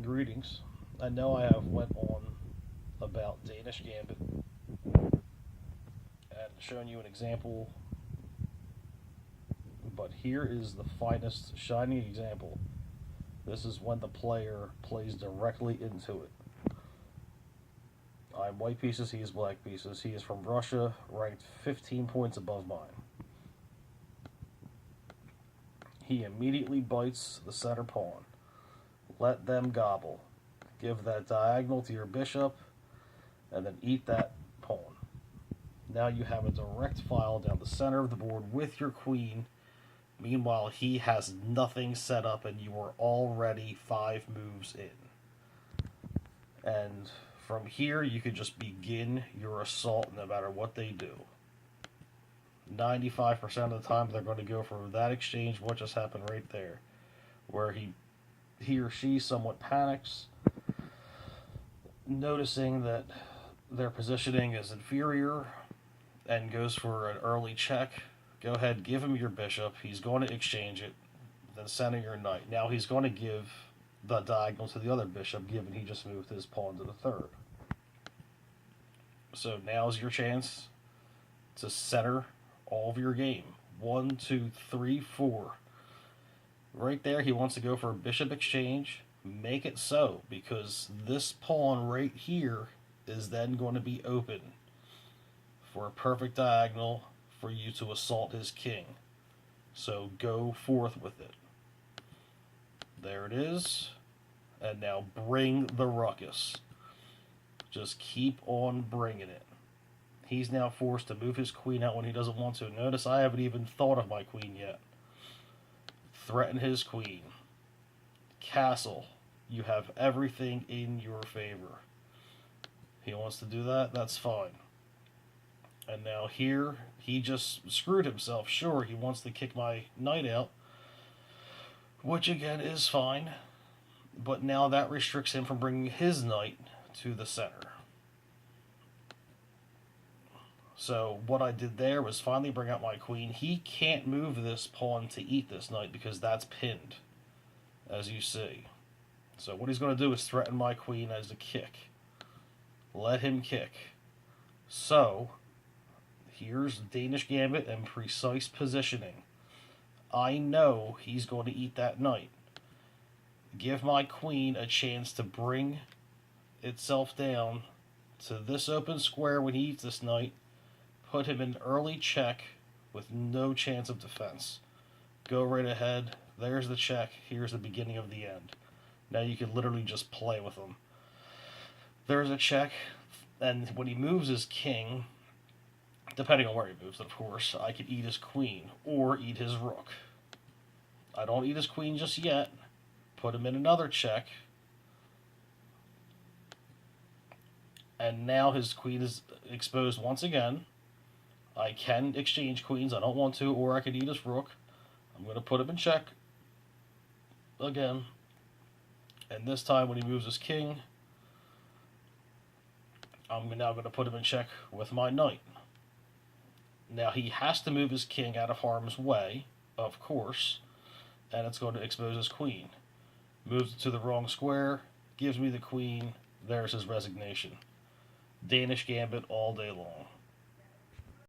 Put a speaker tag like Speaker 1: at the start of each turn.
Speaker 1: Greetings. I know I have went on about Danish Gambit and shown you an example, but here is the finest shining example. This is when the player plays directly into it. I'm white pieces, he is black pieces. He is from Russia, ranked 15 points above mine. He immediately bites the center pawn. Let them gobble. Give that diagonal to your bishop, and then eat that pawn. Now you have a direct file down the center of the board with your queen. Meanwhile, he has nothing set up, and you are already 5 moves in. And from here, you can just begin your assault no matter what they do. 95% of the time, they're going to go for that exchange, what just happened right there, where he or she somewhat panics, noticing that their positioning is inferior, and goes for an early check. Go ahead, give him your bishop. He's going to exchange it, then center your knight. Now he's going to give the diagonal to the other bishop, given he just moved his pawn to the third. So now's your chance to center all of your game. 1, 2, 3, 4. Right there, he wants to go for a bishop exchange. Make it so, because this pawn right here is then going to be open for a perfect diagonal for you to assault his king. So go forth with it. There it is. And now bring the ruckus. Just keep on bringing it. He's now forced to move his queen out when he doesn't want to. Notice I haven't even thought of my queen yet. Threaten his queen. Castle. You have everything in your favor. He wants to do that, that's fine. And now here, he just screwed himself. Sure, he wants to kick my knight out, which again is fine. But now that restricts him from bringing his knight to the center. So what I did there was finally bring out my queen. He can't move this pawn to eat this knight because that's pinned, as you see. So what he's going to do is threaten my queen as a kick. Let him kick. So here's Danish Gambit and precise positioning. I know he's going to eat that knight. Give my queen a chance to bring itself down to this open square when he eats this knight. Put him in early check with no chance of defense. Go right ahead. There's the check. Here's the beginning of the end. Now you can literally just play with him. There's a check, and when he moves his king, depending on where he moves it, of course, I could eat his queen or eat his rook. I don't eat his queen just yet. Put him in another check. And now his queen is exposed once again. I can exchange queens. I don't want to, or I could eat his rook. I'm going to put him in check again. And this time when he moves his king, I'm now going to put him in check with my knight. Now he has to move his king out of harm's way, of course, and it's going to expose his queen. Moves it to the wrong square, gives me the queen, there's his resignation. Danish Gambit all day long.